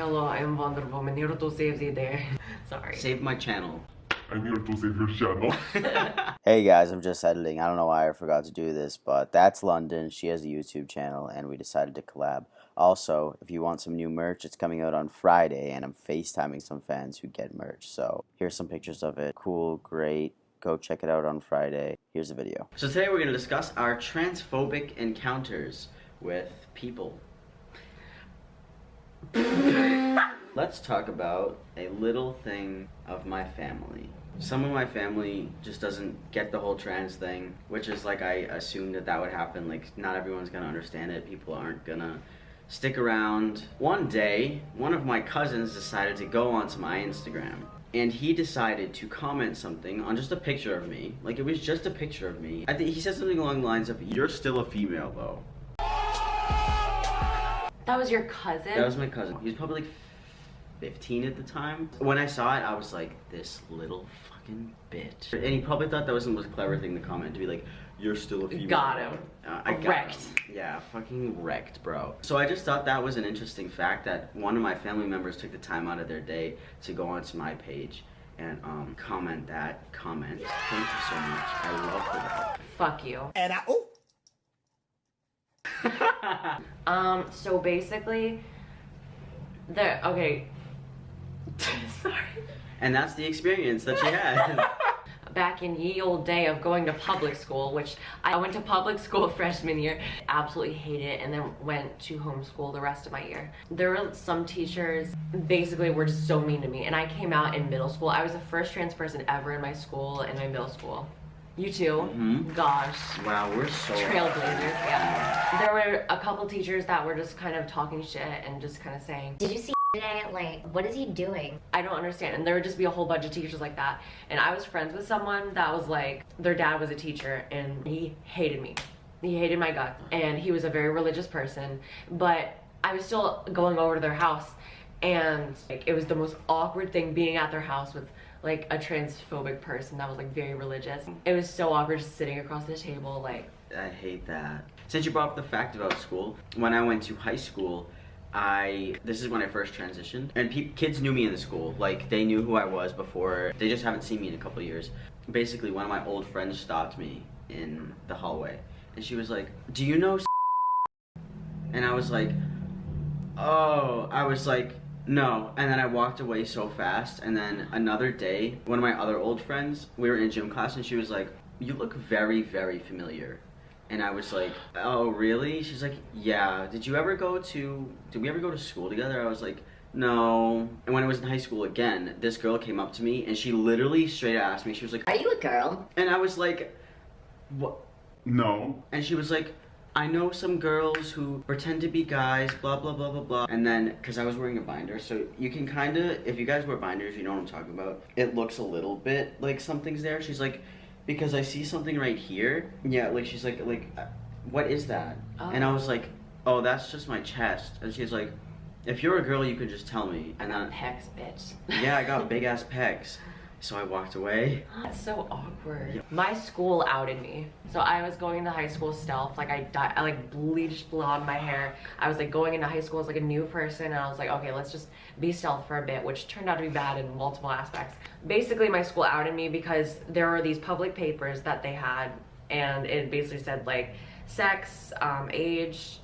Hello, I'm Wonder Woman, here to save the day. Sorry. Save my channel. I'm here to save your channel. Hey guys, I'm just editing. I don't know why I forgot to do this, but that's London. She has a YouTube channel, and we decided to collab. Also, if you want some new merch, it's coming out on Friday, and I'm FaceTiming some fans who get merch. So here's some pictures of it. Cool, great. Go check it out on Friday. Here's the video. So today we're going to discuss our transphobic encounters with people. Let's talk about a little thing of my family. Some of my family just doesn't get the whole trans thing, which is like I assumed that would happen. Like, not everyone's gonna understand it. People aren't gonna stick around. One day, one of my cousins decided to go onto my Instagram, and he decided to comment something on just a picture of me. Like, it was just a picture of me. I think he said something along the lines of, "You're still a female, though." That was your cousin? That was my cousin. He was probably like 15 at the time. When I saw it, I was like, this little fucking bitch. And he probably thought that was the most clever thing to comment, to be like, "You're still a female." Got him. I got wrecked. him. Yeah, fucking wrecked, bro. So I just thought that was an interesting fact that one of my family members took the time out of their day to go onto my page and comment that comment. Thank you so much. I love that. Fuck you. And So basically, okay. Sorry. And that's the experience that she had. Back in ye old day of going to public school, which I went to public school freshman year, absolutely hated it, and then went to homeschool the rest of my year. There were some teachers basically were just so mean to me, and I came out in middle school. I was the first trans person ever in my school, in my middle school. You too? Mm-hmm. Gosh. Wow, we're so Trailblazers, yeah. There were a couple teachers that were just kind of talking shit and just kind of saying, "Did you see today? Like, what is he doing?" I don't understand. And there would just be a whole bunch of teachers like that. And I was friends with someone that was like, their dad was a teacher and he hated me. He hated my guts. And he was a very religious person. But I was still going over to their house, and like, it was the most awkward thing being at their house with like a transphobic person that was like very religious. It was so awkward just sitting across the table, like. I hate that. Since you brought up the fact about school, when I went to high school, this is when I first transitioned, and kids knew me in the school. Like, they knew who I was before. They just haven't seen me in a couple of years. Basically, one of my old friends stopped me in the hallway, and she was like, "Do you know?" And I was like, "Oh," I was like, "No," and then I walked away so fast. And then another day, one of my other old friends, we were in gym class, and she was like, "You look very, very familiar." And I was like, "Oh, really?" She's like, "Yeah. Did we ever go to school together?" I was like, "No." And when I was in high school again, this girl came up to me, and she literally straight asked me, she was like, "Are you a girl?" and I was like, "What?" No. And she was like, "I know some girls who pretend to be guys, blah, blah, blah, blah, blah." And then, because I was wearing a binder, so you can kind of, if you guys wear binders, you know what I'm talking about. It looks a little bit like something's there. She's like, "Because I see something right here." Yeah, like, she's like, "What is that?" Oh. And I was like, "Oh, that's just my chest." And she's like, "If you're a girl, you could just tell me." And then, Pecs, bitch. yeah, I got big ass pecs. So I walked away. That's so awkward. My school outed me. So I was going into high school stealth. Like, I like bleached blonde my hair. I was like going into high school as like a new person, and I was like, okay, let's just be stealth for a bit, which turned out to be bad in multiple aspects. Basically, my school outed me because there were these public papers that they had, and it basically said like sex, age,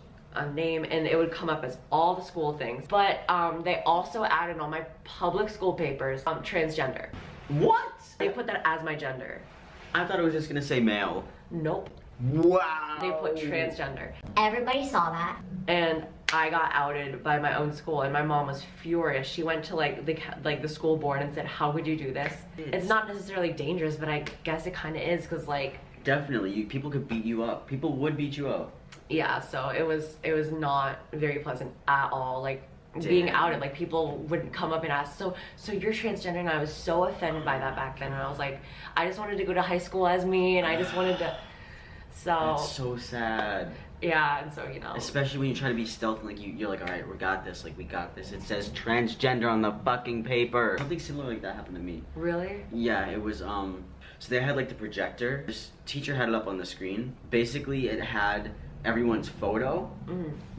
name, and it would come up as all the school things. But they also added on my public school papers transgender. What? They put that as my gender. I thought it was just gonna say male. Nope. Wow. They put transgender. Everybody saw that. And I got outed by my own school, and my mom was furious. She went to like the school board and said, "How could you do this?" It's not necessarily dangerous, but I guess it kind of is, because like. Definitely, people could beat you up. People would beat you up. Yeah, so it was not very pleasant at all. Like, being outed, like, people would come up and ask, so you're transgender? And I was so offended by that back then, and I was like, I just wanted to go to high school as me, and I just wanted to, so. That's so sad. Yeah, and so, you know. Especially when you try to be stealth, and like you're like, all right, we got this, like, we got this. It says transgender on the fucking paper. Something similar like that happened to me. Really? Yeah, it was, so they had like the projector. This teacher had it up on the screen. Basically, it had everyone's photo,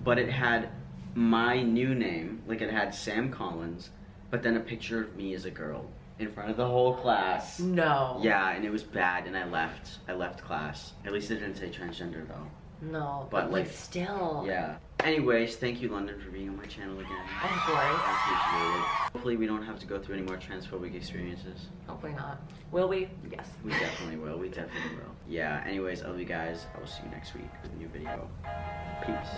but it had my new name, like it had Sam Collins, but then a picture of me as a girl in front of the whole class. No. Yeah, and it was bad, and I left class. At least it didn't say transgender though. No, But, but like, still. Yeah. Anyways, thank you, London, for being on my channel again. Of course. I appreciate it. Hopefully we don't have to go through any more transphobic experiences. Hopefully not. Will we? Yes. We definitely will. We definitely will. Yeah, anyways, I love you guys. I will see you next week with a new video. Peace.